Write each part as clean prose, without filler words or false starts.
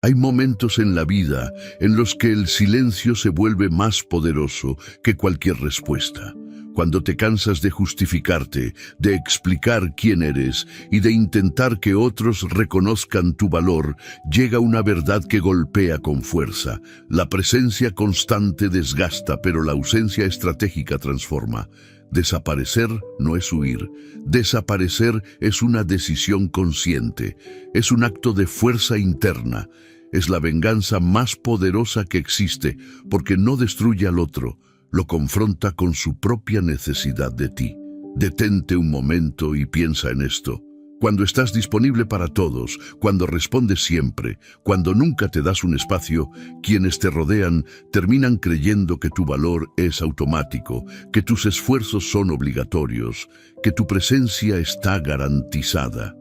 Hay momentos en la vida en los que el silencio se vuelve más poderoso que cualquier respuesta. Cuando te cansas de justificarte, de explicar quién eres y de intentar que otros reconozcan tu valor, llega una verdad que golpea con fuerza. La presencia constante desgasta, pero la ausencia estratégica transforma. Desaparecer no es huir. Desaparecer es una decisión consciente. Es un acto de fuerza interna. Es la venganza más poderosa que existe, porque no destruye al otro, lo confronta con su propia necesidad de ti. Detente un momento y piensa en esto. Cuando estás disponible para todos, cuando respondes siempre, cuando nunca te das un espacio, quienes te rodean terminan creyendo que tu valor es automático, que tus esfuerzos son obligatorios, que tu presencia está garantizada.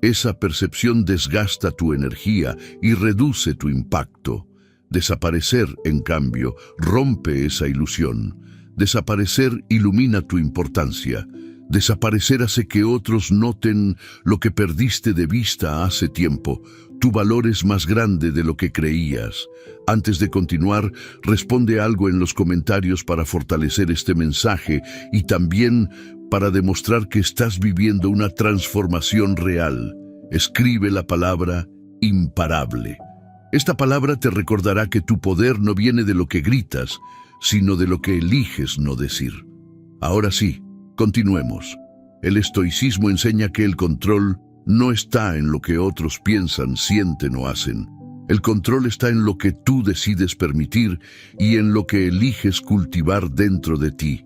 Esa percepción desgasta tu energía y reduce tu impacto. Desaparecer, en cambio, rompe esa ilusión. Desaparecer ilumina tu importancia. Desaparecer hace que otros noten lo que perdiste de vista hace tiempo. Tu valor es más grande de lo que creías. Antes de continuar, responde algo en los comentarios para fortalecer este mensaje y también para demostrar que estás viviendo una transformación real. Escribe la palabra imparable. Esta palabra te recordará que tu poder no viene de lo que gritas, sino de lo que eliges no decir. Ahora sí, continuemos. El estoicismo enseña que el control no está en lo que otros piensan, sienten o hacen. El control está en lo que tú decides permitir y en lo que eliges cultivar dentro de ti.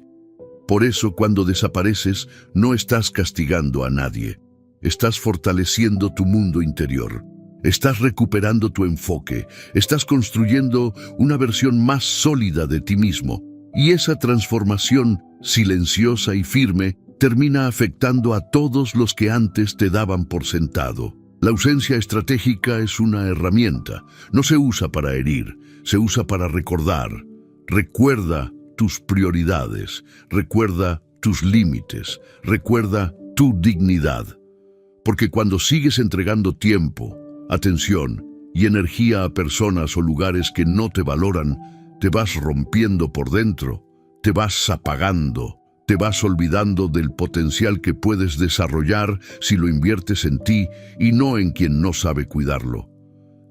Por eso, cuando desapareces, no estás castigando a nadie. Estás fortaleciendo tu mundo interior. Estás recuperando tu enfoque. Estás construyendo una versión más sólida de ti mismo. Y esa transformación, silenciosa y firme, termina afectando a todos los que antes te daban por sentado. La ausencia estratégica es una herramienta. No se usa para herir, se usa para recordar. Recuerda tus prioridades, recuerda tus límites, recuerda tu dignidad. Porque cuando sigues entregando tiempo, atención y energía a personas o lugares que no te valoran, te vas rompiendo por dentro, te vas apagando, te vas olvidando del potencial que puedes desarrollar si lo inviertes en ti y no en quien no sabe cuidarlo.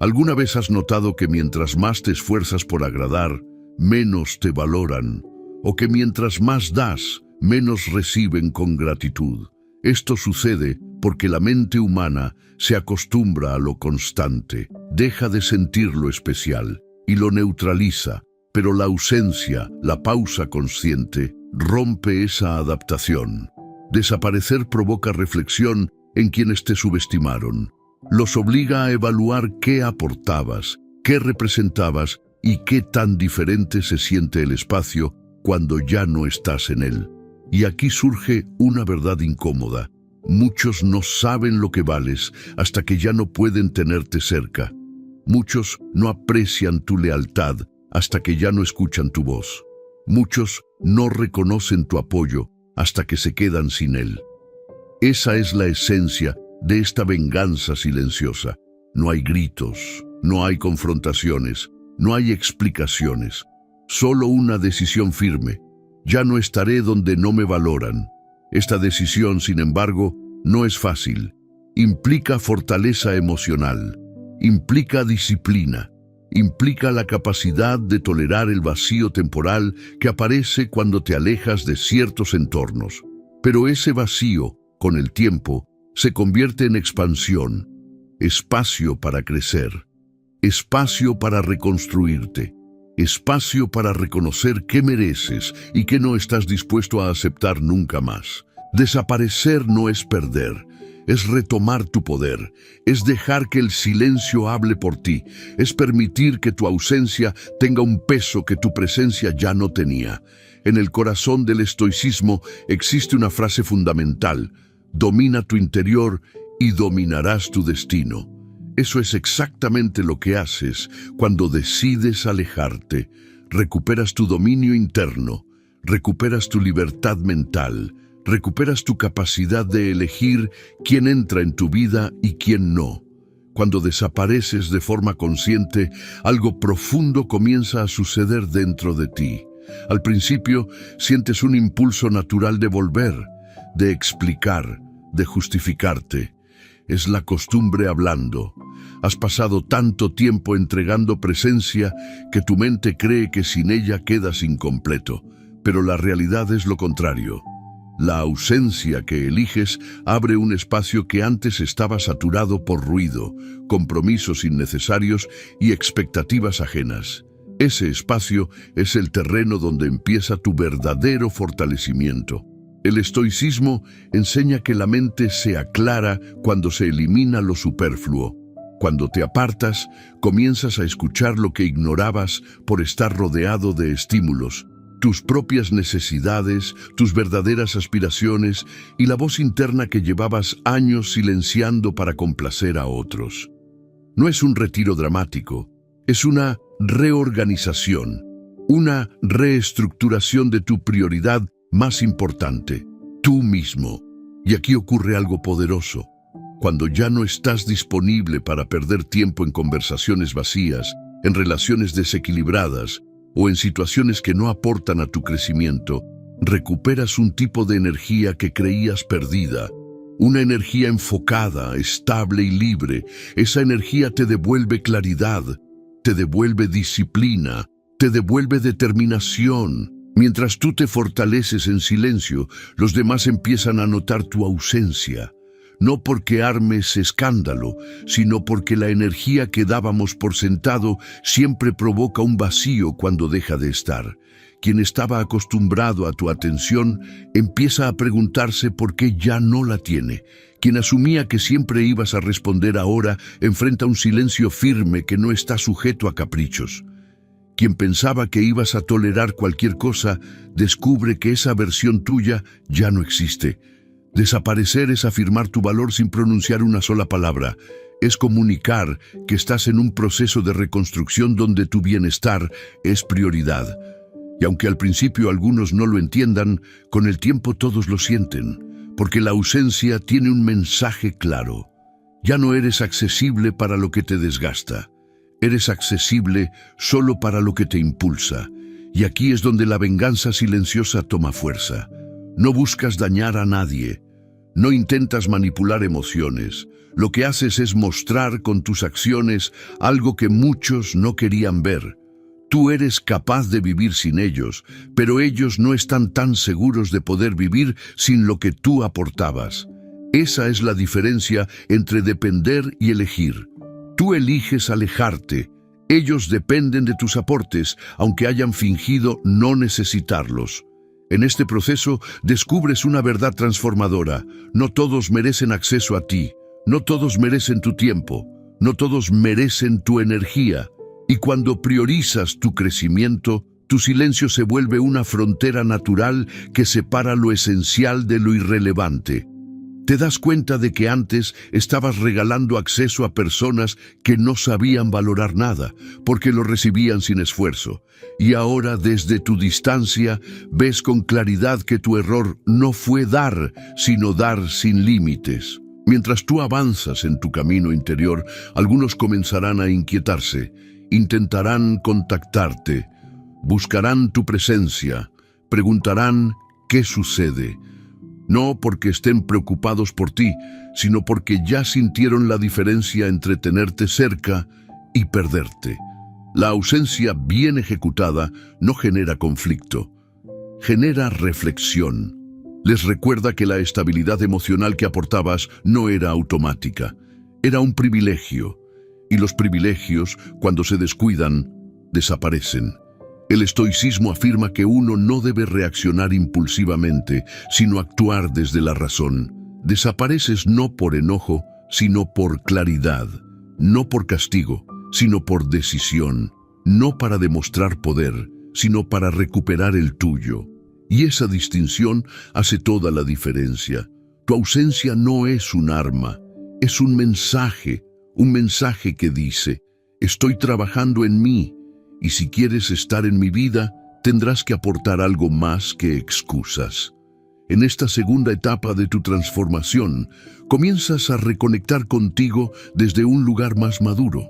¿Alguna vez has notado que mientras más te esfuerzas por agradar, menos te valoran? ¿O que mientras más das, menos reciben con gratitud? Esto sucede porque la mente humana se acostumbra a lo constante, deja de sentir lo especial y lo neutraliza, pero la ausencia, la pausa consciente, rompe esa adaptación. Desaparecer provoca reflexión en quienes te subestimaron. Los obliga a evaluar qué aportabas, qué representabas y qué tan diferente se siente el espacio cuando ya no estás en él. Y aquí surge una verdad incómoda. Muchos no saben lo que vales hasta que ya no pueden tenerte cerca. Muchos no aprecian tu lealtad hasta que ya no escuchan tu voz. Muchos no reconocen tu apoyo hasta que se quedan sin él. Esa es la esencia de esta venganza silenciosa. No hay gritos, no hay confrontaciones, no hay explicaciones. Solo una decisión firme. Ya no estaré donde no me valoran. Esta decisión, sin embargo, no es fácil. Implica fortaleza emocional, implica disciplina, implica la capacidad de tolerar el vacío temporal que aparece cuando te alejas de ciertos entornos. Pero ese vacío, con el tiempo, se convierte en expansión, espacio para crecer, espacio para reconstruirte, espacio para reconocer qué mereces y qué no estás dispuesto a aceptar nunca más. Desaparecer no es perder, es retomar tu poder, es dejar que el silencio hable por ti, es permitir que tu ausencia tenga un peso que tu presencia ya no tenía. En el corazón del estoicismo existe una frase fundamental: domina tu interior y dominarás tu destino. Eso es exactamente lo que haces cuando decides alejarte. Recuperas tu dominio interno, recuperas tu libertad mental, recuperas tu capacidad de elegir quién entra en tu vida y quién no. Cuando desapareces de forma consciente, algo profundo comienza a suceder dentro de ti. Al principio, sientes un impulso natural de volver, de explicar, de justificarte. Es la costumbre hablando. Has pasado tanto tiempo entregando presencia que tu mente cree que sin ella quedas incompleto. Pero la realidad es lo contrario. La ausencia que eliges abre un espacio que antes estaba saturado por ruido, compromisos innecesarios y expectativas ajenas. Ese espacio es el terreno donde empieza tu verdadero fortalecimiento. El estoicismo enseña que la mente se aclara cuando se elimina lo superfluo. Cuando te apartas, comienzas a escuchar lo que ignorabas por estar rodeado de estímulos. Tus propias necesidades, tus verdaderas aspiraciones y la voz interna que llevabas años silenciando para complacer a otros. No es un retiro dramático, es una reorganización, una reestructuración de tu prioridad más importante, tú mismo. Y aquí ocurre algo poderoso. Cuando ya no estás disponible para perder tiempo en conversaciones vacías, en relaciones desequilibradas, o en situaciones que no aportan a tu crecimiento, recuperas un tipo de energía que creías perdida, una energía enfocada, estable y libre. Esa energía te devuelve claridad, te devuelve disciplina, te devuelve determinación. Mientras tú te fortaleces en silencio, los demás empiezan a notar tu ausencia. No porque armes escándalo, sino porque la energía que dábamos por sentado siempre provoca un vacío cuando deja de estar. Quien estaba acostumbrado a tu atención empieza a preguntarse por qué ya no la tiene. Quien asumía que siempre ibas a responder ahora enfrenta un silencio firme que no está sujeto a caprichos. Quien pensaba que ibas a tolerar cualquier cosa descubre que esa versión tuya ya no existe. Desaparecer es afirmar tu valor sin pronunciar una sola palabra. Es comunicar que estás en un proceso de reconstrucción donde tu bienestar es prioridad. Y aunque al principio algunos no lo entiendan, con el tiempo todos lo sienten, porque la ausencia tiene un mensaje claro. Ya no eres accesible para lo que te desgasta. Eres accesible solo para lo que te impulsa. Y aquí es donde la venganza silenciosa toma fuerza. No buscas dañar a nadie. No intentas manipular emociones. Lo que haces es mostrar con tus acciones algo que muchos no querían ver. Tú eres capaz de vivir sin ellos, pero ellos no están tan seguros de poder vivir sin lo que tú aportabas. Esa es la diferencia entre depender y elegir. Tú eliges alejarte. Ellos dependen de tus aportes, aunque hayan fingido no necesitarlos. En este proceso descubres una verdad transformadora. No todos merecen acceso a ti. No todos merecen tu tiempo. No todos merecen tu energía. Y cuando priorizas tu crecimiento, tu silencio se vuelve una frontera natural que separa lo esencial de lo irrelevante. Te das cuenta de que antes estabas regalando acceso a personas que no sabían valorar nada, porque lo recibían sin esfuerzo. Y ahora, desde tu distancia, ves con claridad que tu error no fue dar, sino dar sin límites. Mientras tú avanzas en tu camino interior, algunos comenzarán a inquietarse, intentarán contactarte, buscarán tu presencia, preguntarán ¿qué sucede? No porque estén preocupados por ti, sino porque ya sintieron la diferencia entre tenerte cerca y perderte. La ausencia bien ejecutada no genera conflicto, genera reflexión. Les recuerda que la estabilidad emocional que aportabas no era automática, era un privilegio. Y los privilegios, cuando se descuidan, desaparecen. El estoicismo afirma que uno no debe reaccionar impulsivamente, sino actuar desde la razón. Desapareces no por enojo, sino por claridad. No por castigo, sino por decisión. No para demostrar poder, sino para recuperar el tuyo. Y esa distinción hace toda la diferencia. Tu ausencia no es un arma, es un mensaje que dice, estoy trabajando en mí. Y si quieres estar en mi vida, tendrás que aportar algo más que excusas. En esta segunda etapa de tu transformación, comienzas a reconectar contigo desde un lugar más maduro.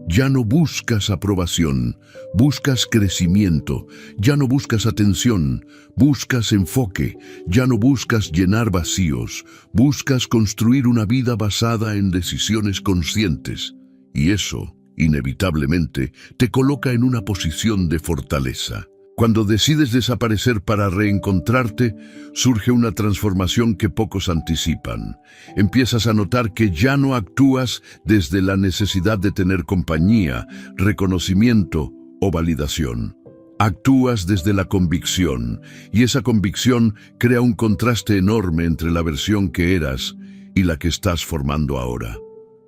Ya no buscas aprobación, buscas crecimiento, ya no buscas atención, buscas enfoque, ya no buscas llenar vacíos, buscas construir una vida basada en decisiones conscientes. Y eso, inevitablemente, te coloca en una posición de fortaleza. Cuando decides desaparecer para reencontrarte, surge una transformación que pocos anticipan. Empiezas a notar que ya no actúas desde la necesidad de tener compañía, reconocimiento o validación. Actúas desde la convicción, y esa convicción crea un contraste enorme entre la versión que eras y la que estás formando ahora.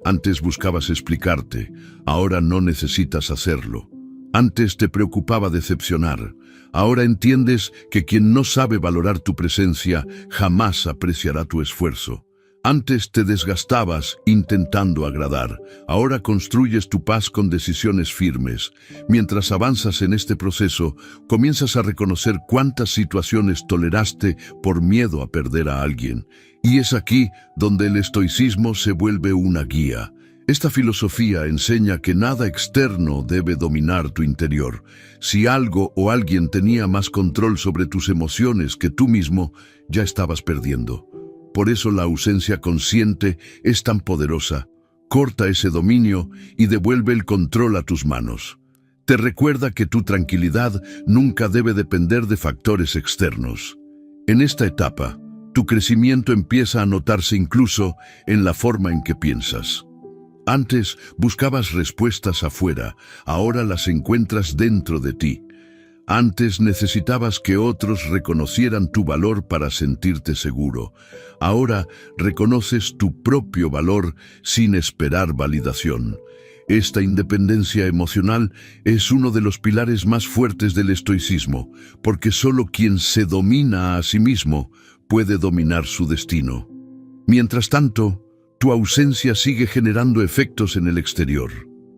Antes buscabas explicarte, ahora no necesitas hacerlo. Antes te preocupaba decepcionar, ahora entiendes que quien no sabe valorar tu presencia jamás apreciará tu esfuerzo. Antes te desgastabas intentando agradar, ahora construyes tu paz con decisiones firmes. Mientras avanzas en este proceso, comienzas a reconocer cuántas situaciones toleraste por miedo a perder a alguien. Y es aquí donde el estoicismo se vuelve una guía. Esta filosofía enseña que nada externo debe dominar tu interior. Si algo o alguien tenía más control sobre tus emociones que tú mismo, ya estabas perdiendo. Por eso la ausencia consciente es tan poderosa. Corta ese dominio y devuelve el control a tus manos. Te recuerda que tu tranquilidad nunca debe depender de factores externos. En esta etapa, tu crecimiento empieza a notarse incluso en la forma en que piensas. Antes buscabas respuestas afuera, ahora las encuentras dentro de ti. Antes necesitabas que otros reconocieran tu valor para sentirte seguro. Ahora reconoces tu propio valor sin esperar validación. Esta independencia emocional es uno de los pilares más fuertes del estoicismo, porque solo quien se domina a sí mismo puede dominar su destino. Mientras tanto, tu ausencia sigue generando efectos en el exterior.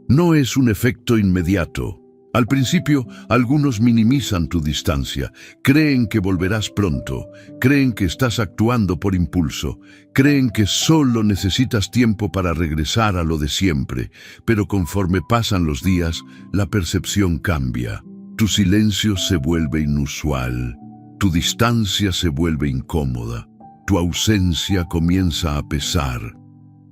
No es un efecto inmediato. Al principio, algunos minimizan tu distancia, creen que volverás pronto, creen que estás actuando por impulso, creen que solo necesitas tiempo para regresar a lo de siempre, pero conforme pasan los días, la percepción cambia. Tu silencio se vuelve inusual, tu distancia se vuelve incómoda, tu ausencia comienza a pesar.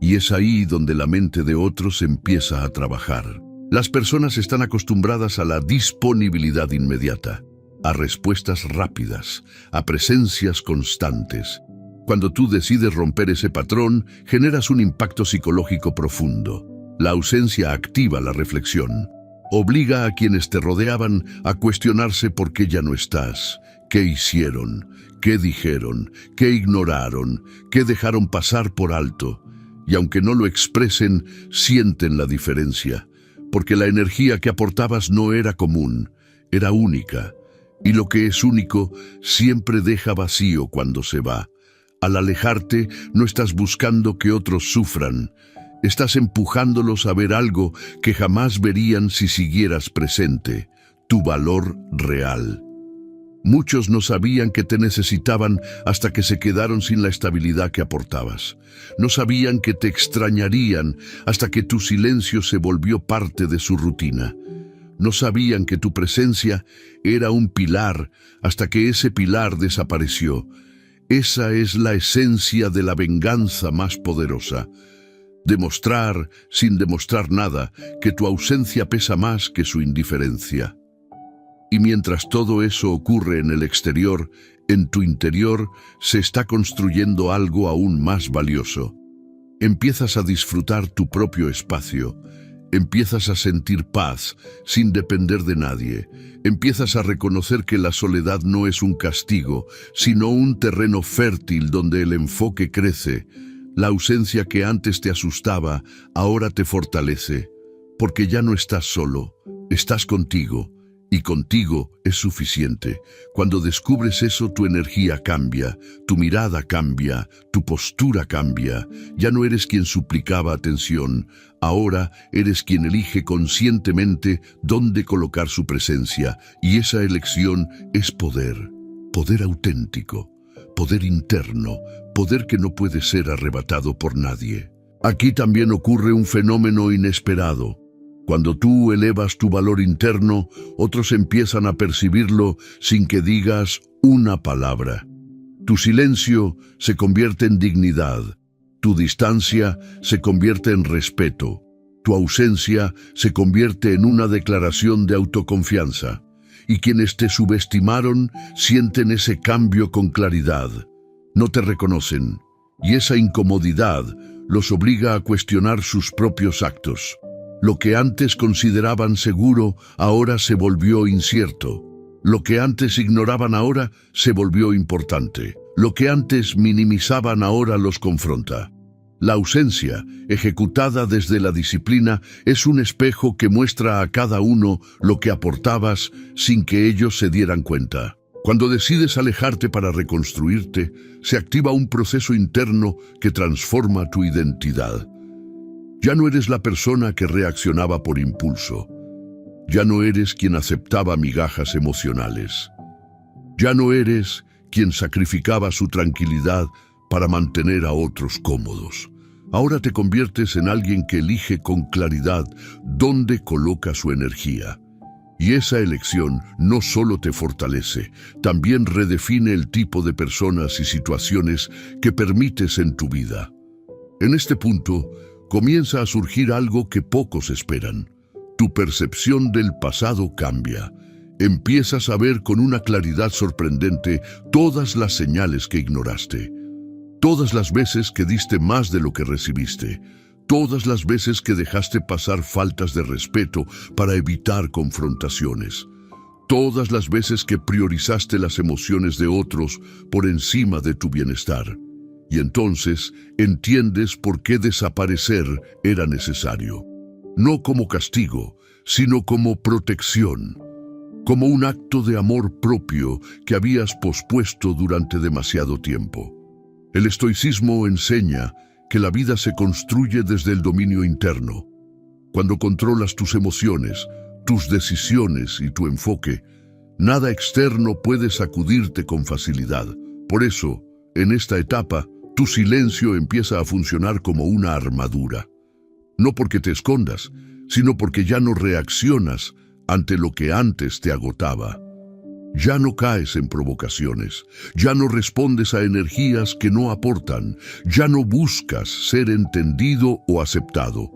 Y es ahí donde la mente de otros empieza a trabajar. Las personas están acostumbradas a la disponibilidad inmediata, a respuestas rápidas, a presencias constantes. Cuando tú decides romper ese patrón, generas un impacto psicológico profundo. La ausencia activa la reflexión. Obliga a quienes te rodeaban a cuestionarse por qué ya no estás, qué hicieron, qué dijeron, qué ignoraron, qué dejaron pasar por alto. Y aunque no lo expresen, sienten la diferencia, porque la energía que aportabas no era común, era única, y lo que es único siempre deja vacío cuando se va. Al alejarte, no estás buscando que otros sufran, estás empujándolos a ver algo que jamás verían si siguieras presente, tu valor real. Muchos no sabían que te necesitaban hasta que se quedaron sin la estabilidad que aportabas. No sabían que te extrañarían hasta que tu silencio se volvió parte de su rutina. No sabían que tu presencia era un pilar hasta que ese pilar desapareció. Esa es la esencia de la venganza más poderosa. Demostrar, sin demostrar nada, que tu ausencia pesa más que su indiferencia. Y mientras todo eso ocurre en el exterior, en tu interior se está construyendo algo aún más valioso. Empiezas a disfrutar tu propio espacio, empiezas a sentir paz sin depender de nadie, empiezas a reconocer que la soledad no es un castigo, sino un terreno fértil donde el enfoque crece. La ausencia que antes te asustaba, ahora te fortalece, porque ya no estás solo, estás contigo. Y contigo es suficiente. Cuando descubres eso, tu energía cambia, tu mirada cambia, tu postura cambia. Ya no eres quien suplicaba atención, ahora eres quien elige conscientemente dónde colocar su presencia. Y esa elección es poder, poder auténtico. poder interno, poder que no puede ser arrebatado por nadie. Aquí también ocurre un fenómeno inesperado. Cuando tú elevas tu valor interno, otros empiezan a percibirlo sin que digas una palabra. Tu silencio se convierte en dignidad, tu distancia se convierte en respeto, tu ausencia se convierte en una declaración de autoconfianza, y quienes te subestimaron sienten ese cambio con claridad. No te reconocen, y esa incomodidad los obliga a cuestionar sus propios actos. Lo que antes consideraban seguro, ahora se volvió incierto. Lo que antes ignoraban ahora se volvió importante. Lo que antes minimizaban ahora los confronta. La ausencia, ejecutada desde la disciplina, es un espejo que muestra a cada uno lo que aportabas sin que ellos se dieran cuenta. Cuando decides alejarte para reconstruirte, se activa un proceso interno que transforma tu identidad. Ya no eres la persona que reaccionaba por impulso. Ya no eres quien aceptaba migajas emocionales. Ya no eres quien sacrificaba su tranquilidad para mantener a otros cómodos. Ahora te conviertes en alguien que elige con claridad dónde coloca su energía. Y esa elección no solo te fortalece, también redefine el tipo de personas y situaciones que permites en tu vida. En este punto, comienza a surgir algo que pocos esperan. Tu percepción del pasado cambia. Empiezas a ver con una claridad sorprendente todas las señales que ignoraste. Todas las veces que diste más de lo que recibiste. Todas las veces que dejaste pasar faltas de respeto para evitar confrontaciones. Todas las veces que priorizaste las emociones de otros por encima de tu bienestar. Y entonces entiendes por qué desaparecer era necesario. No como castigo, sino como protección. Como un acto de amor propio que habías pospuesto durante demasiado tiempo. El estoicismo enseña que la vida se construye desde el dominio interno. Cuando controlas tus emociones, tus decisiones y tu enfoque, nada externo puede sacudirte con facilidad. Por eso, en esta etapa, tu silencio empieza a funcionar como una armadura. No porque te escondas, sino porque ya no reaccionas ante lo que antes te agotaba. Ya no caes en provocaciones, ya no respondes a energías que no aportan, ya no buscas ser entendido o aceptado.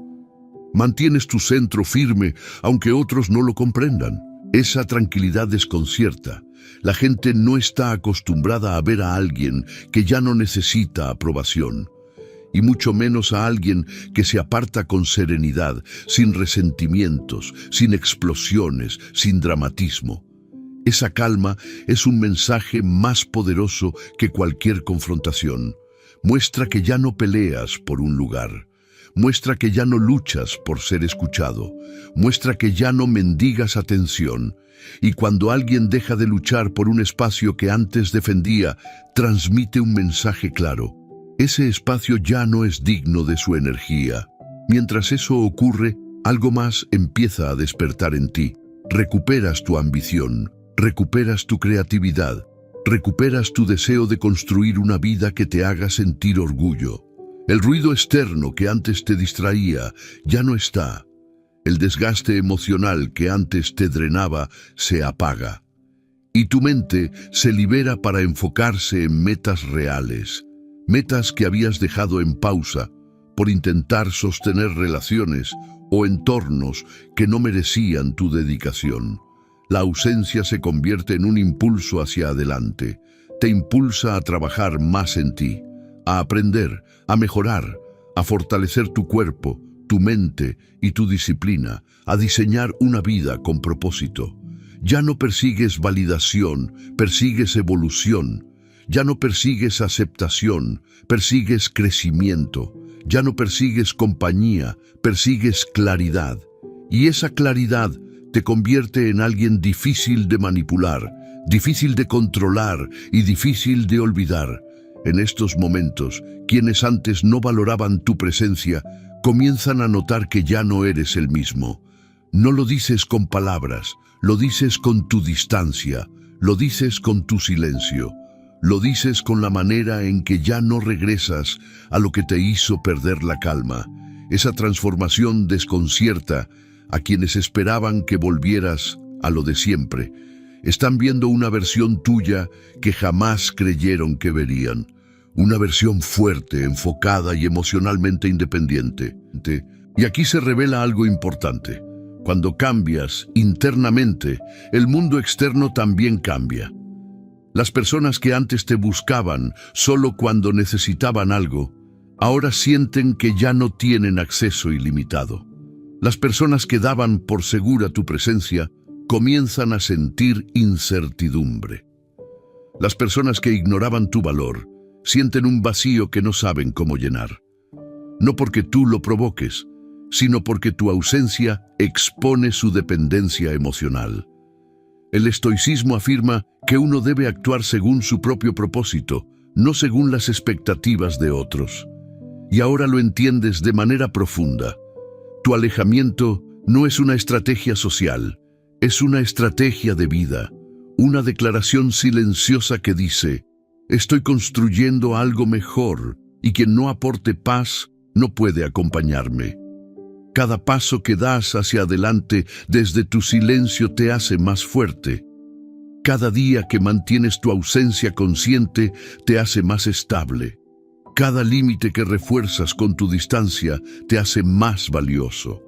Mantienes tu centro firme aunque otros no lo comprendan. Esa tranquilidad desconcierta. La gente no está acostumbrada a ver a alguien que ya no necesita aprobación, y mucho menos a alguien que se aparta con serenidad, sin resentimientos, sin explosiones, sin dramatismo. Esa calma es un mensaje más poderoso que cualquier confrontación. Muestra que ya no peleas por un lugar. Muestra que ya no luchas por ser escuchado. Muestra que ya no mendigas atención. Y cuando alguien deja de luchar por un espacio que antes defendía, transmite un mensaje claro. Ese espacio ya no es digno de su energía. Mientras eso ocurre, algo más empieza a despertar en ti. Recuperas tu ambición. Recuperas tu creatividad, recuperas tu deseo de construir una vida que te haga sentir orgullo. El ruido externo que antes te distraía ya no está. El desgaste emocional que antes te drenaba se apaga. Y tu mente se libera para enfocarse en metas reales, metas que habías dejado en pausa por intentar sostener relaciones o entornos que no merecían tu dedicación. La ausencia se convierte en un impulso hacia adelante. Te impulsa a trabajar más en ti, a aprender, a mejorar, a fortalecer tu cuerpo, tu mente y tu disciplina, a diseñar una vida con propósito. Ya no persigues validación, persigues evolución. Ya no persigues aceptación, persigues crecimiento. Ya no persigues compañía, persigues claridad. Y esa claridad te convierte en alguien difícil de manipular, difícil de controlar y difícil de olvidar. En estos momentos, quienes antes no valoraban tu presencia, comienzan a notar que ya no eres el mismo. No lo dices con palabras, lo dices con tu distancia, lo dices con tu silencio. Lo dices con la manera en que ya no regresas a lo que te hizo perder la calma. Esa transformación desconcierta a quienes esperaban que volvieras a lo de siempre. Están viendo una versión tuya que jamás creyeron que verían. Una versión fuerte, enfocada y emocionalmente independiente. Y aquí se revela algo importante. Cuando cambias internamente, el mundo externo también cambia. Las personas que antes te buscaban solo cuando necesitaban algo, ahora sienten que ya no tienen acceso ilimitado. Las personas que daban por segura tu presencia comienzan a sentir incertidumbre. Las personas que ignoraban tu valor sienten un vacío que no saben cómo llenar. No porque tú lo provoques, sino porque tu ausencia expone su dependencia emocional. El estoicismo afirma que uno debe actuar según su propio propósito, no según las expectativas de otros. Y ahora lo entiendes de manera profunda. Tu alejamiento no es una estrategia social, es una estrategia de vida, una declaración silenciosa que dice: estoy construyendo algo mejor y quien no aporte paz no puede acompañarme. Cada paso que das hacia adelante desde tu silencio te hace más fuerte. Cada día que mantienes tu ausencia consciente te hace más estable. Cada límite que refuerzas con tu distancia te hace más valioso.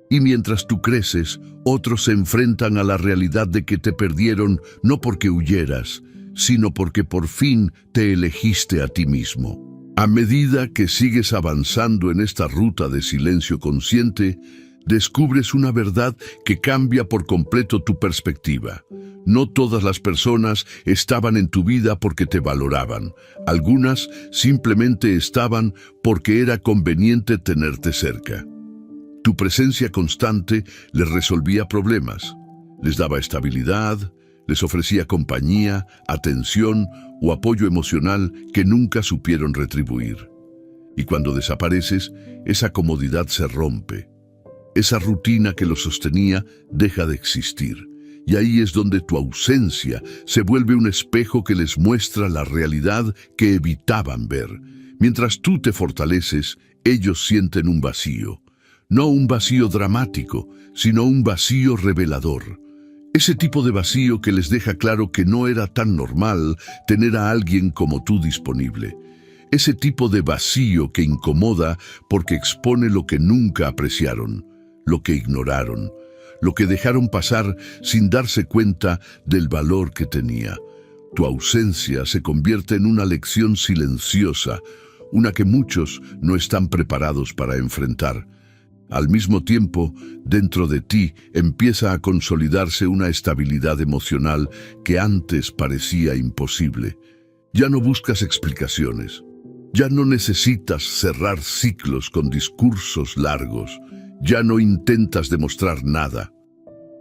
Y mientras tú creces, otros se enfrentan a la realidad de que te perdieron no porque huyeras, sino porque por fin te elegiste a ti mismo. A medida que sigues avanzando en esta ruta de silencio consciente, descubres una verdad que cambia por completo tu perspectiva. No todas las personas estaban en tu vida porque te valoraban. Algunas simplemente estaban porque era conveniente tenerte cerca. Tu presencia constante les resolvía problemas, les daba estabilidad, les ofrecía compañía, atención o apoyo emocional que nunca supieron retribuir. Y cuando desapareces, esa comodidad se rompe. Esa rutina que los sostenía deja de existir. Y ahí es donde tu ausencia se vuelve un espejo que les muestra la realidad que evitaban ver. Mientras tú te fortaleces, ellos sienten un vacío. No un vacío dramático, sino un vacío revelador. Ese tipo de vacío que les deja claro que no era tan normal tener a alguien como tú disponible. Ese tipo de vacío que incomoda porque expone lo que nunca apreciaron, lo que ignoraron, lo que dejaron pasar sin darse cuenta del valor que tenía. Tu ausencia se convierte en una lección silenciosa, una que muchos no están preparados para enfrentar. Al mismo tiempo, dentro de ti empieza a consolidarse una estabilidad emocional que antes parecía imposible. Ya no buscas explicaciones. Ya no necesitas cerrar ciclos con discursos largos. Ya no intentas demostrar nada.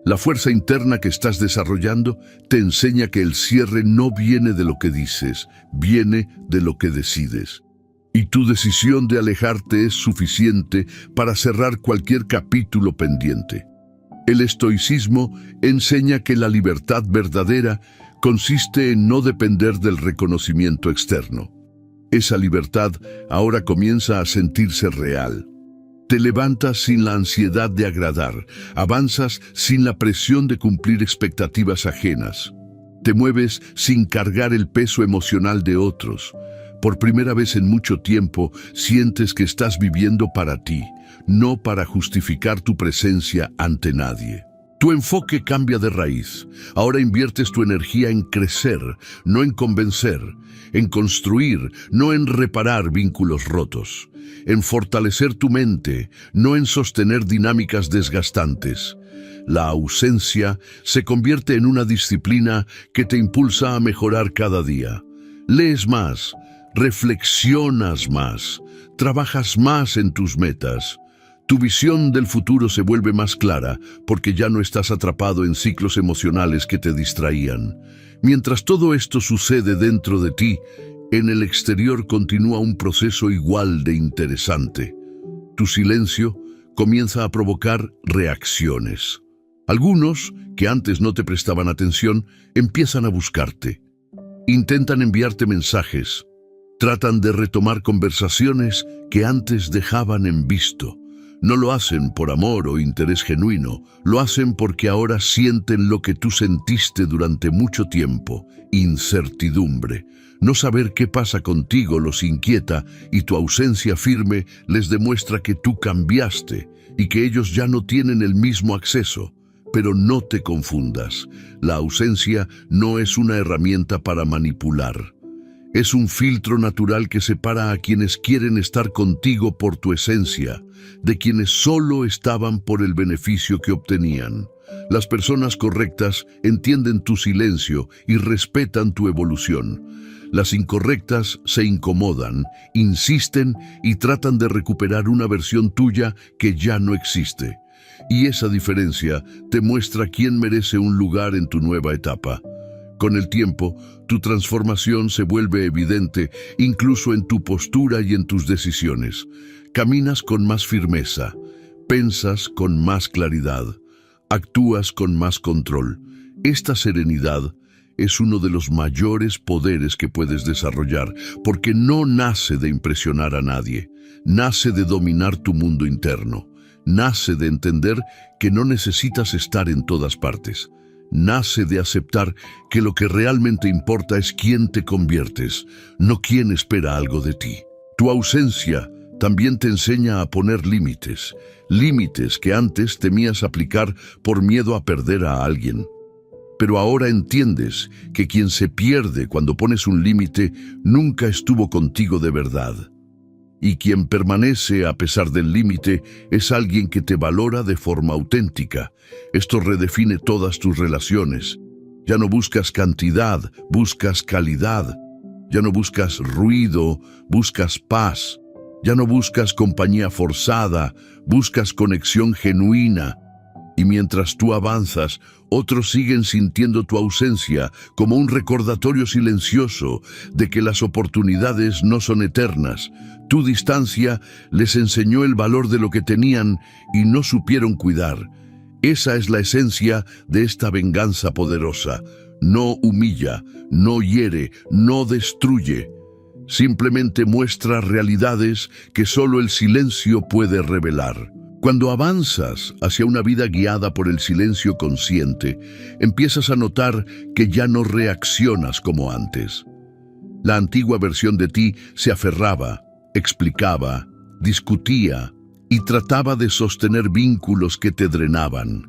La fuerza interna que estás desarrollando te enseña que el cierre no viene de lo que dices, viene de lo que decides. Y tu decisión de alejarte es suficiente para cerrar cualquier capítulo pendiente. El estoicismo enseña que la libertad verdadera consiste en no depender del reconocimiento externo. Esa libertad ahora comienza a sentirse real. Te levantas sin la ansiedad de agradar, avanzas sin la presión de cumplir expectativas ajenas. Te mueves sin cargar el peso emocional de otros. Por primera vez en mucho tiempo, sientes que estás viviendo para ti, no para justificar tu presencia ante nadie. Tu enfoque cambia de raíz. Ahora inviertes tu energía en crecer, no en convencer, en construir, no en reparar vínculos rotos, en fortalecer tu mente, no en sostener dinámicas desgastantes. La ausencia se convierte en una disciplina que te impulsa a mejorar cada día. Lees más, reflexionas más, trabajas más en tus metas. Tu visión del futuro se vuelve más clara porque ya no estás atrapado en ciclos emocionales que te distraían. Mientras todo esto sucede dentro de ti, en el exterior continúa un proceso igual de interesante. Tu silencio comienza a provocar reacciones. Algunos, que antes no te prestaban atención, empiezan a buscarte. Intentan enviarte mensajes. Tratan de retomar conversaciones que antes dejaban en visto. No lo hacen por amor o interés genuino, lo hacen porque ahora sienten lo que tú sentiste durante mucho tiempo, incertidumbre. No saber qué pasa contigo los inquieta y tu ausencia firme les demuestra que tú cambiaste y que ellos ya no tienen el mismo acceso. Pero no te confundas, la ausencia no es una herramienta para manipular. Es un filtro natural que separa a quienes quieren estar contigo por tu esencia, de quienes solo estaban por el beneficio que obtenían. Las personas correctas entienden tu silencio y respetan tu evolución. Las incorrectas se incomodan, insisten y tratan de recuperar una versión tuya que ya no existe. Y esa diferencia te muestra quién merece un lugar en tu nueva etapa. Con el tiempo, tu transformación se vuelve evidente incluso en tu postura y en tus decisiones. Caminas con más firmeza, piensas con más claridad, actúas con más control. Esta serenidad es uno de los mayores poderes que puedes desarrollar, porque no nace de impresionar a nadie, nace de dominar tu mundo interno, nace de entender que no necesitas estar en todas partes. Nace de aceptar que lo que realmente importa es quién te conviertes, no quién espera algo de ti. Tu ausencia también te enseña a poner límites, límites que antes temías aplicar por miedo a perder a alguien. Pero ahora entiendes que quien se pierde cuando pones un límite nunca estuvo contigo de verdad. Y quien permanece a pesar del límite es alguien que te valora de forma auténtica. Esto redefine todas tus relaciones. Ya no buscas cantidad, buscas calidad. Ya no buscas ruido, buscas paz. Ya no buscas compañía forzada, buscas conexión genuina. Y mientras tú avanzas, otros siguen sintiendo tu ausencia como un recordatorio silencioso de que las oportunidades no son eternas. Tu distancia les enseñó el valor de lo que tenían y no supieron cuidar. Esa es la esencia de esta venganza poderosa. No humilla, no hiere, no destruye. Simplemente muestra realidades que solo el silencio puede revelar. Cuando avanzas hacia una vida guiada por el silencio consciente, empiezas a notar que ya no reaccionas como antes. La antigua versión de ti se aferraba, explicaba, discutía y trataba de sostener vínculos que te drenaban.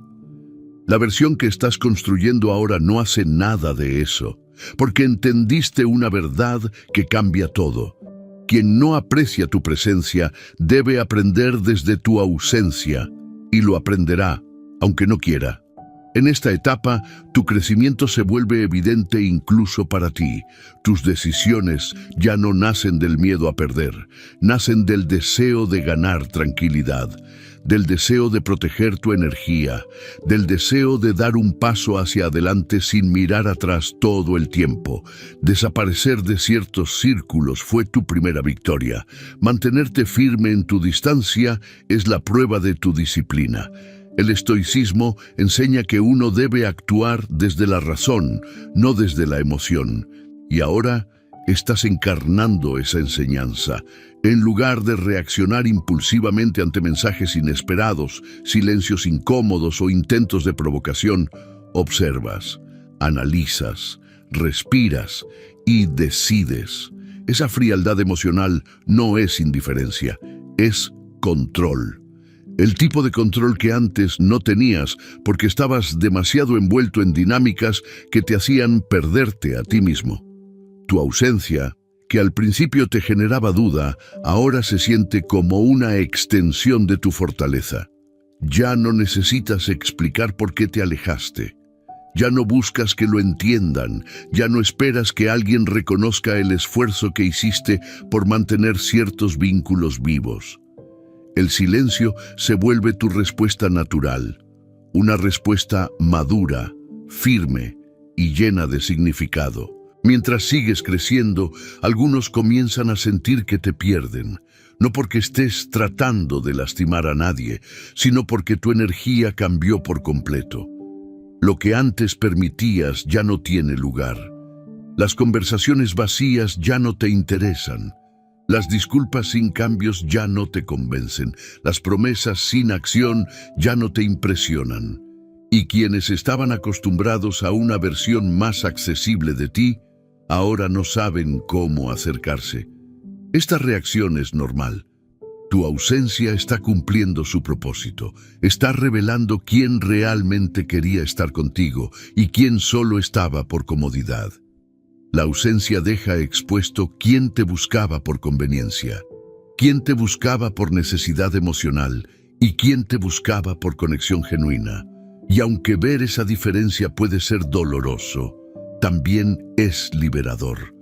La versión que estás construyendo ahora no hace nada de eso, porque entendiste una verdad que cambia todo. Quien no aprecia tu presencia debe aprender desde tu ausencia, y lo aprenderá, aunque no quiera. En esta etapa, tu crecimiento se vuelve evidente incluso para ti. Tus decisiones ya no nacen del miedo a perder, nacen del deseo de ganar tranquilidad, del deseo de proteger tu energía, del deseo de dar un paso hacia adelante sin mirar atrás todo el tiempo. Desaparecer de ciertos círculos fue tu primera victoria. Mantenerte firme en tu distancia es la prueba de tu disciplina. El estoicismo enseña que uno debe actuar desde la razón, no desde la emoción. Y ahora estás encarnando esa enseñanza. En lugar de reaccionar impulsivamente ante mensajes inesperados, silencios incómodos o intentos de provocación, observas, analizas, respiras y decides. Esa frialdad emocional no es indiferencia, es control. El tipo de control que antes no tenías porque estabas demasiado envuelto en dinámicas que te hacían perderte a ti mismo. Tu ausencia, que al principio te generaba duda, ahora se siente como una extensión de tu fortaleza. Ya no necesitas explicar por qué te alejaste. Ya no buscas que lo entiendan, ya no esperas que alguien reconozca el esfuerzo que hiciste por mantener ciertos vínculos vivos. El silencio se vuelve tu respuesta natural, una respuesta madura, firme y llena de significado. Mientras sigues creciendo, algunos comienzan a sentir que te pierden, no porque estés tratando de lastimar a nadie, sino porque tu energía cambió por completo. Lo que antes permitías ya no tiene lugar. Las conversaciones vacías ya no te interesan. Las disculpas sin cambios ya no te convencen. Las promesas sin acción ya no te impresionan. Y quienes estaban acostumbrados a una versión más accesible de ti, ahora no saben cómo acercarse. Esta reacción es normal. Tu ausencia está cumpliendo su propósito. Está revelando quién realmente quería estar contigo y quién solo estaba por comodidad. La ausencia deja expuesto quién te buscaba por conveniencia, quién te buscaba por necesidad emocional y quién te buscaba por conexión genuina. Y aunque ver esa diferencia puede ser doloroso, también es liberador.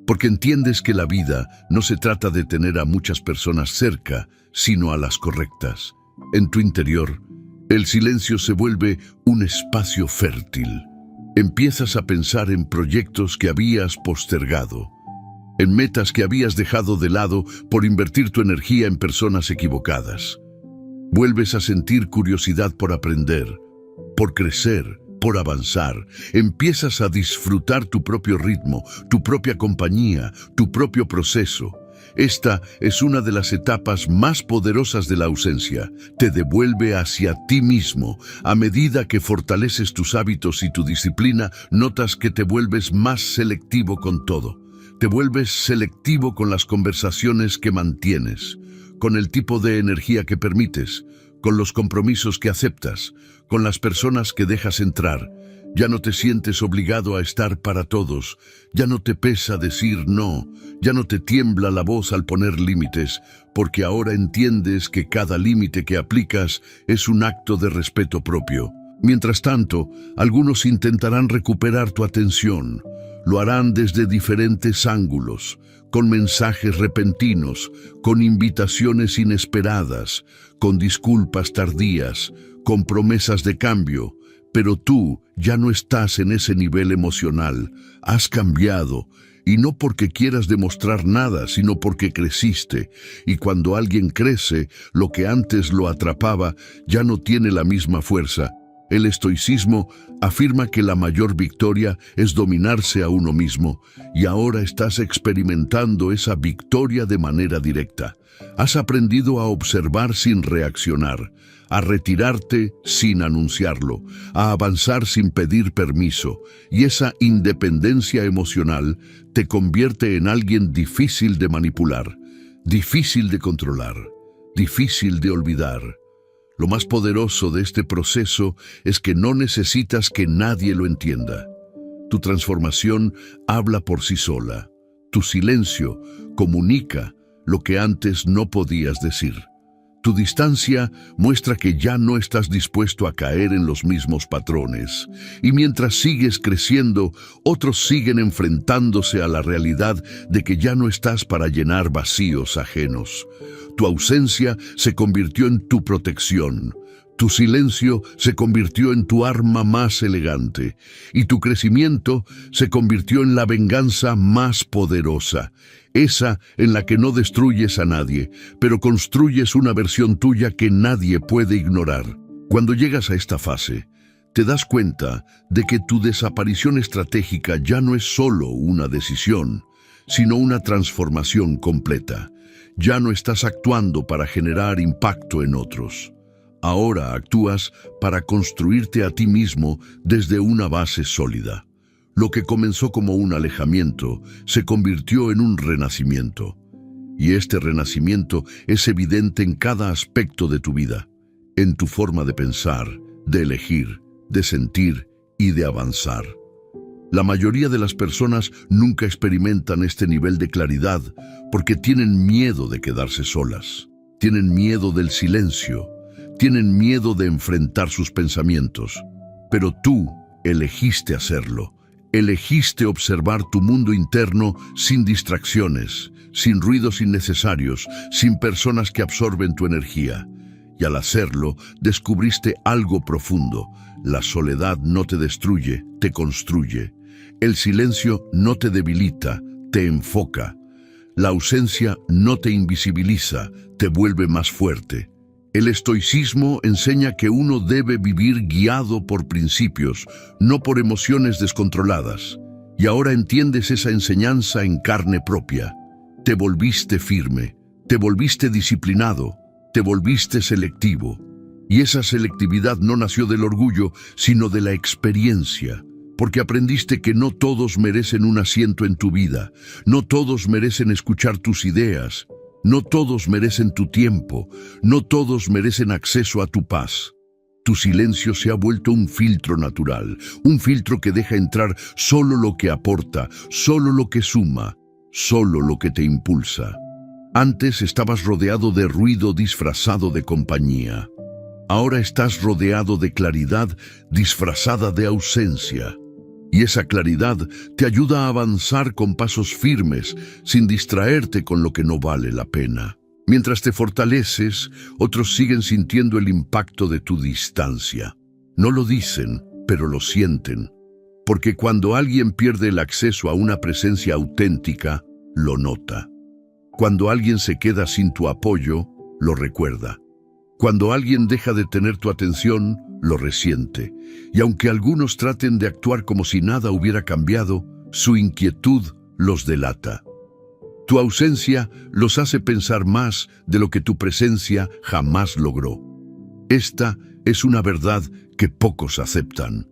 Porque entiendes que la vida no se trata de tener a muchas personas cerca, sino a las correctas. En tu interior, el silencio se vuelve un espacio fértil. Empiezas a pensar en proyectos que habías postergado, en metas que habías dejado de lado por invertir tu energía en personas equivocadas. Vuelves a sentir curiosidad por aprender, por crecer, por avanzar. Empiezas a disfrutar tu propio ritmo, tu propia compañía, tu propio proceso. Esta es una de las etapas más poderosas de la ausencia. Te devuelve hacia ti mismo. A medida que fortaleces tus hábitos y tu disciplina, notas que te vuelves más selectivo con todo. Te vuelves selectivo con las conversaciones que mantienes, con el tipo de energía que permites, con los compromisos que aceptas, con las personas que dejas entrar. Ya no te sientes obligado a estar para todos, ya no te pesa decir no, ya no te tiembla la voz al poner límites, porque ahora entiendes que cada límite que aplicas es un acto de respeto propio. Mientras tanto, algunos intentarán recuperar tu atención. Lo harán desde diferentes ángulos, con mensajes repentinos, con invitaciones inesperadas, con disculpas tardías, con promesas de cambio. Pero tú ya no estás en ese nivel emocional. Has cambiado, y no porque quieras demostrar nada, sino porque creciste. Y cuando alguien crece, lo que antes lo atrapaba ya no tiene la misma fuerza. El estoicismo afirma que la mayor victoria es dominarse a uno mismo, y ahora estás experimentando esa victoria de manera directa. Has aprendido a observar sin reaccionar, a retirarte sin anunciarlo, a avanzar sin pedir permiso, y esa independencia emocional te convierte en alguien difícil de manipular, difícil de controlar, difícil de olvidar. Lo más poderoso de este proceso es que no necesitas que nadie lo entienda. Tu transformación habla por sí sola. Tu silencio comunica lo que antes no podías decir. Tu distancia muestra que ya no estás dispuesto a caer en los mismos patrones. Y mientras sigues creciendo, otros siguen enfrentándose a la realidad de que ya no estás para llenar vacíos ajenos. Tu ausencia se convirtió en tu protección. Tu silencio se convirtió en tu arma más elegante. Y tu crecimiento se convirtió en la venganza más poderosa. Esa en la que no destruyes a nadie, pero construyes una versión tuya que nadie puede ignorar. Cuando llegas a esta fase, te das cuenta de que tu desaparición estratégica ya no es solo una decisión, sino una transformación completa. Ya no estás actuando para generar impacto en otros. Ahora actúas para construirte a ti mismo desde una base sólida. Lo que comenzó como un alejamiento se convirtió en un renacimiento. Y este renacimiento es evidente en cada aspecto de tu vida, en tu forma de pensar, de elegir, de sentir y de avanzar. La mayoría de las personas nunca experimentan este nivel de claridad porque tienen miedo de quedarse solas, tienen miedo del silencio, tienen miedo de enfrentar sus pensamientos. Pero tú elegiste hacerlo. Elegiste observar tu mundo interno sin distracciones, sin ruidos innecesarios, sin personas que absorben tu energía. Y al hacerlo, descubriste algo profundo. La soledad no te destruye, te construye. El silencio no te debilita, te enfoca. La ausencia no te invisibiliza, te vuelve más fuerte. El estoicismo enseña que uno debe vivir guiado por principios, no por emociones descontroladas. Y ahora entiendes esa enseñanza en carne propia. Te volviste firme, te volviste disciplinado, te volviste selectivo. Y esa selectividad no nació del orgullo, sino de la experiencia. Porque aprendiste que no todos merecen un asiento en tu vida, no todos merecen escuchar tus ideas, no todos merecen tu tiempo, no todos merecen acceso a tu paz. Tu silencio se ha vuelto un filtro natural, un filtro que deja entrar solo lo que aporta, solo lo que suma, solo lo que te impulsa. Antes estabas rodeado de ruido disfrazado de compañía. Ahora estás rodeado de claridad disfrazada de ausencia. Y esa claridad te ayuda a avanzar con pasos firmes, sin distraerte con lo que no vale la pena. Mientras te fortaleces, otros siguen sintiendo el impacto de tu distancia. No lo dicen, pero lo sienten. Porque cuando alguien pierde el acceso a una presencia auténtica, lo nota. Cuando alguien se queda sin tu apoyo, lo recuerda. Cuando alguien deja de tener tu atención, lo resiente. Y aunque algunos traten de actuar como si nada hubiera cambiado, su inquietud los delata. Tu ausencia los hace pensar más de lo que tu presencia jamás logró. Esta es una verdad que pocos aceptan.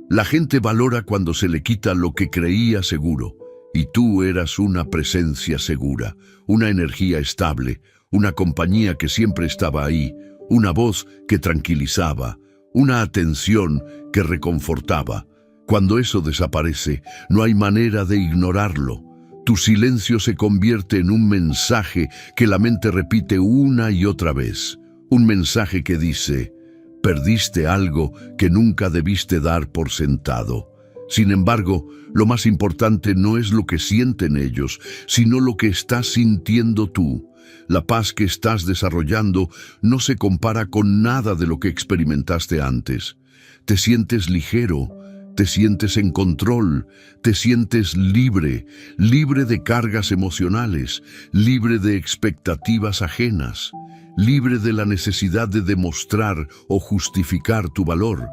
La gente valora cuando se le quita lo que creía seguro, y tú eras una presencia segura, una energía estable, una compañía que siempre estaba ahí, una voz que tranquilizaba, una atención que reconfortaba. Cuando eso desaparece, no hay manera de ignorarlo. Tu silencio se convierte en un mensaje que la mente repite una y otra vez. Un mensaje que dice: perdiste algo que nunca debiste dar por sentado. Sin embargo, lo más importante no es lo que sienten ellos, sino lo que estás sintiendo tú. La paz que estás desarrollando no se compara con nada de lo que experimentaste antes. Te sientes ligero, te sientes en control, te sientes libre, libre de cargas emocionales, libre de expectativas ajenas, libre de la necesidad de demostrar o justificar tu valor.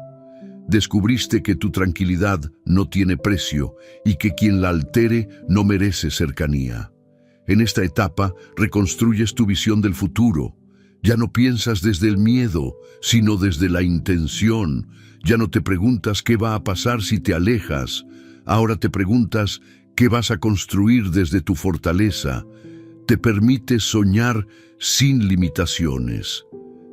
Descubriste que tu tranquilidad no tiene precio y que quien la altere no merece cercanía. En esta etapa reconstruyes tu visión del futuro. Ya no piensas desde el miedo, sino desde la intención. Ya no te preguntas qué va a pasar si te alejas. Ahora te preguntas qué vas a construir desde tu fortaleza. Te permites soñar sin limitaciones.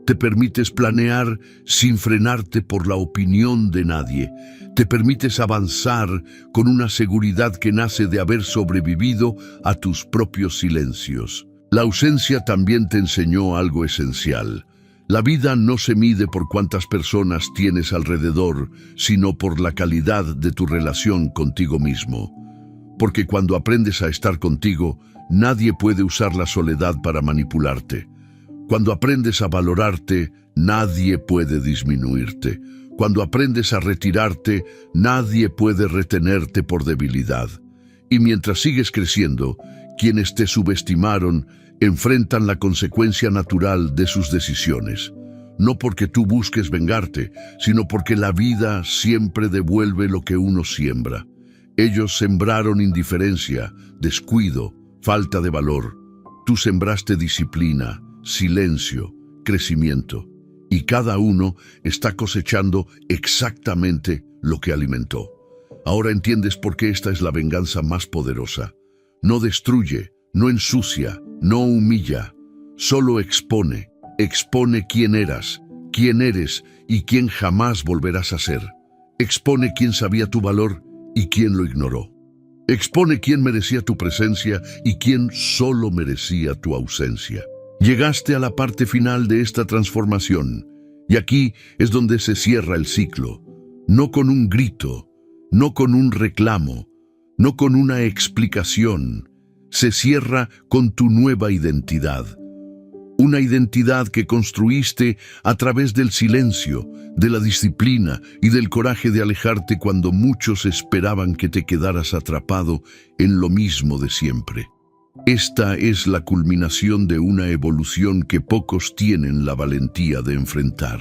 Te permites planear sin frenarte por la opinión de nadie. Te permites avanzar con una seguridad que nace de haber sobrevivido a tus propios silencios. La ausencia también te enseñó algo esencial. La vida no se mide por cuántas personas tienes alrededor, sino por la calidad de tu relación contigo mismo. Porque cuando aprendes a estar contigo, nadie puede usar la soledad para manipularte. Cuando aprendes a valorarte, nadie puede disminuirte. Cuando aprendes a retirarte, nadie puede retenerte por debilidad. Y mientras sigues creciendo, quienes te subestimaron enfrentan la consecuencia natural de sus decisiones. No porque tú busques vengarte, sino porque la vida siempre devuelve lo que uno siembra. Ellos sembraron indiferencia, descuido, falta de valor. Tú sembraste disciplina, silencio, crecimiento. Y cada uno está cosechando exactamente lo que alimentó. Ahora entiendes por qué esta es la venganza más poderosa. No destruye, no ensucia, no humilla, solo expone. Expone quién eras, quién eres y quién jamás volverás a ser. Expone quién sabía tu valor y quién lo ignoró. Expone quién merecía tu presencia y quién solo merecía tu ausencia. Llegaste a la parte final de esta transformación, y aquí es donde se cierra el ciclo. No con un grito, no con un reclamo, no con una explicación. Se cierra con tu nueva identidad. Una identidad que construiste a través del silencio, de la disciplina y del coraje de alejarte cuando muchos esperaban que te quedaras atrapado en lo mismo de siempre. Esta es la culminación de una evolución que pocos tienen la valentía de enfrentar.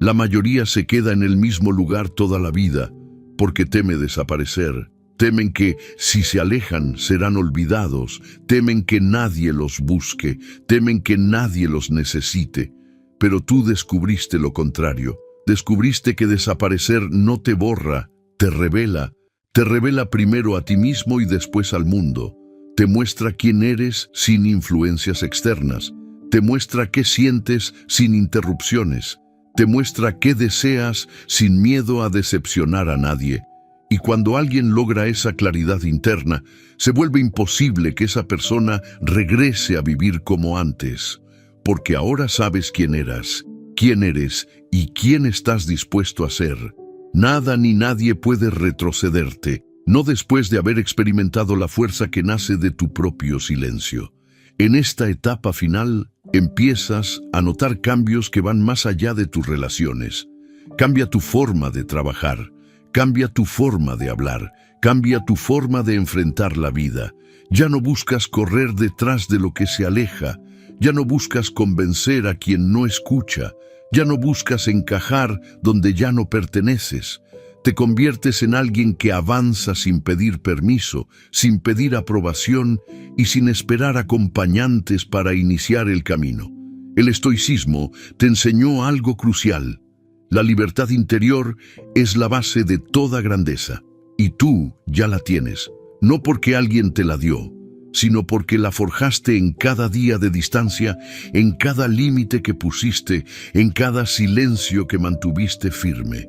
La mayoría se queda en el mismo lugar toda la vida porque teme desaparecer, Temen que, si se alejan, serán olvidados. Temen que nadie los busque. Temen que nadie los necesite. Pero tú descubriste lo contrario. Descubriste que desaparecer no te borra, te revela. Te revela primero a ti mismo y después al mundo. Te muestra quién eres sin influencias externas. Te muestra qué sientes sin interrupciones. Te muestra qué deseas sin miedo a decepcionar a nadie. Y cuando alguien logra esa claridad interna, se vuelve imposible que esa persona regrese a vivir como antes, porque ahora sabes quién eras, quién eres y quién estás dispuesto a ser. Nada ni nadie puede retrocederte, no después de haber experimentado la fuerza que nace de tu propio silencio. En esta etapa final, empiezas a notar cambios que van más allá de tus relaciones. Cambia tu forma de trabajar. Cambia tu forma de hablar, cambia tu forma de enfrentar la vida. Ya no buscas correr detrás de lo que se aleja, ya no buscas convencer a quien no escucha, ya no buscas encajar donde ya no perteneces. Te conviertes en alguien que avanza sin pedir permiso, sin pedir aprobación y sin esperar acompañantes para iniciar el camino. El estoicismo te enseñó algo crucial. La libertad interior es la base de toda grandeza, y tú ya la tienes, no porque alguien te la dio, sino porque la forjaste en cada día de distancia, en cada límite que pusiste, en cada silencio que mantuviste firme.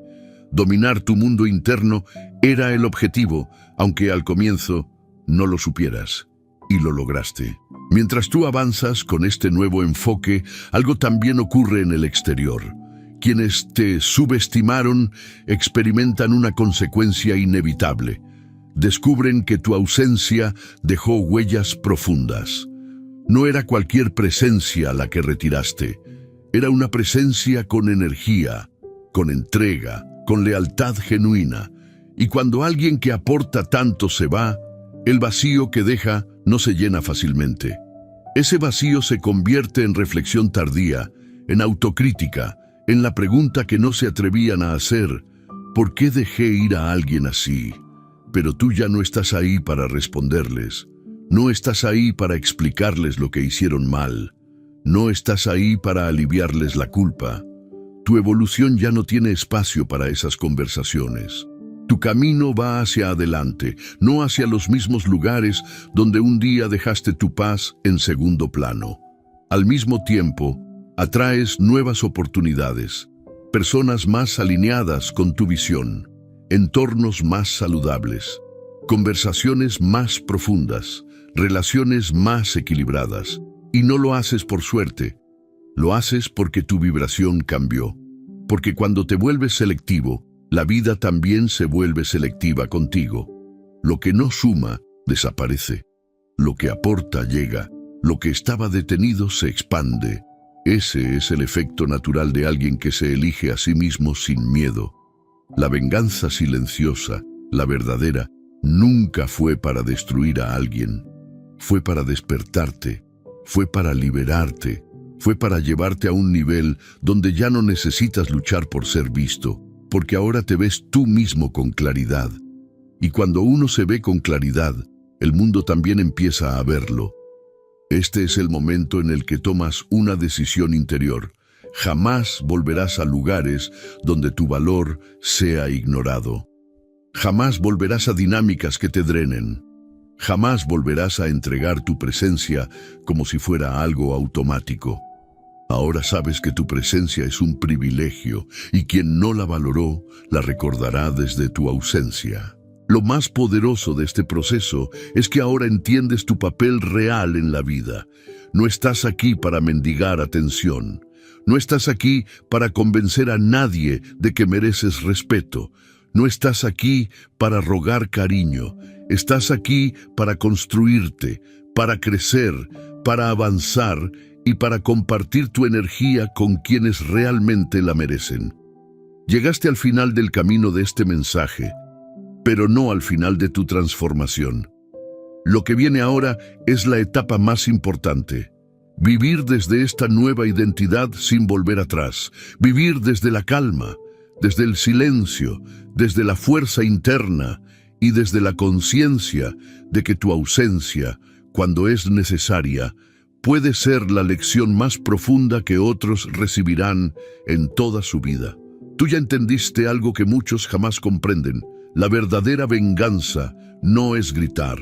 Dominar tu mundo interno era el objetivo, aunque al comienzo no lo supieras, y lo lograste. Mientras tú avanzas con este nuevo enfoque, algo también ocurre en el exterior. Quienes te subestimaron experimentan una consecuencia inevitable. Descubren que tu ausencia dejó huellas profundas. No era cualquier presencia la que retiraste. Era una presencia con energía, con entrega, con lealtad genuina. Y cuando alguien que aporta tanto se va, el vacío que deja no se llena fácilmente. Ese vacío se convierte en reflexión tardía, en autocrítica, en la pregunta que no se atrevían a hacer: ¿por qué dejé ir a alguien así? Pero tú ya no estás ahí para responderles. No estás ahí para explicarles lo que hicieron mal. No estás ahí para aliviarles la culpa. Tu evolución ya no tiene espacio para esas conversaciones. Tu camino va hacia adelante, no hacia los mismos lugares donde un día dejaste tu paz en segundo plano. Al mismo tiempo, atraes nuevas oportunidades, personas más alineadas con tu visión, entornos más saludables, conversaciones más profundas, relaciones más equilibradas. Y no lo haces por suerte, lo haces porque tu vibración cambió. Porque cuando te vuelves selectivo, la vida también se vuelve selectiva contigo. Lo que no suma, desaparece. Lo que aporta llega. Lo que estaba detenido se expande. Ese es el efecto natural de alguien que se elige a sí mismo sin miedo. La venganza silenciosa, la verdadera, nunca fue para destruir a alguien. Fue para despertarte, fue para liberarte, fue para llevarte a un nivel donde ya no necesitas luchar por ser visto, porque ahora te ves tú mismo con claridad. Y cuando uno se ve con claridad, el mundo también empieza a verlo. Este es el momento en el que tomas una decisión interior. Jamás volverás a lugares donde tu valor sea ignorado. Jamás volverás a dinámicas que te drenen. Jamás volverás a entregar tu presencia como si fuera algo automático. Ahora sabes que tu presencia es un privilegio y quien no la valoró la recordará desde tu ausencia. Lo más poderoso de este proceso es que ahora entiendes tu papel real en la vida. No estás aquí para mendigar atención. No estás aquí para convencer a nadie de que mereces respeto. No estás aquí para rogar cariño. Estás aquí para construirte, para crecer, para avanzar y para compartir tu energía con quienes realmente la merecen. Llegaste al final del camino de este mensaje, pero no al final de tu transformación. Lo que viene ahora es la etapa más importante. Vivir desde esta nueva identidad sin volver atrás. Vivir desde la calma, desde el silencio, desde la fuerza interna y desde la conciencia de que tu ausencia, cuando es necesaria, puede ser la lección más profunda que otros recibirán en toda su vida. Tú ya entendiste algo que muchos jamás comprenden. La verdadera venganza no es gritar,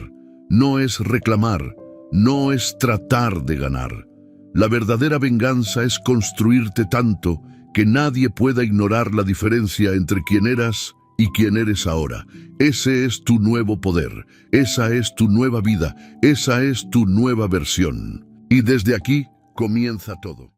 no es reclamar, no es tratar de ganar. La verdadera venganza es construirte tanto que nadie pueda ignorar la diferencia entre quién eras y quién eres ahora. Ese es tu nuevo poder, esa es tu nueva vida, esa es tu nueva versión. Y desde aquí comienza todo.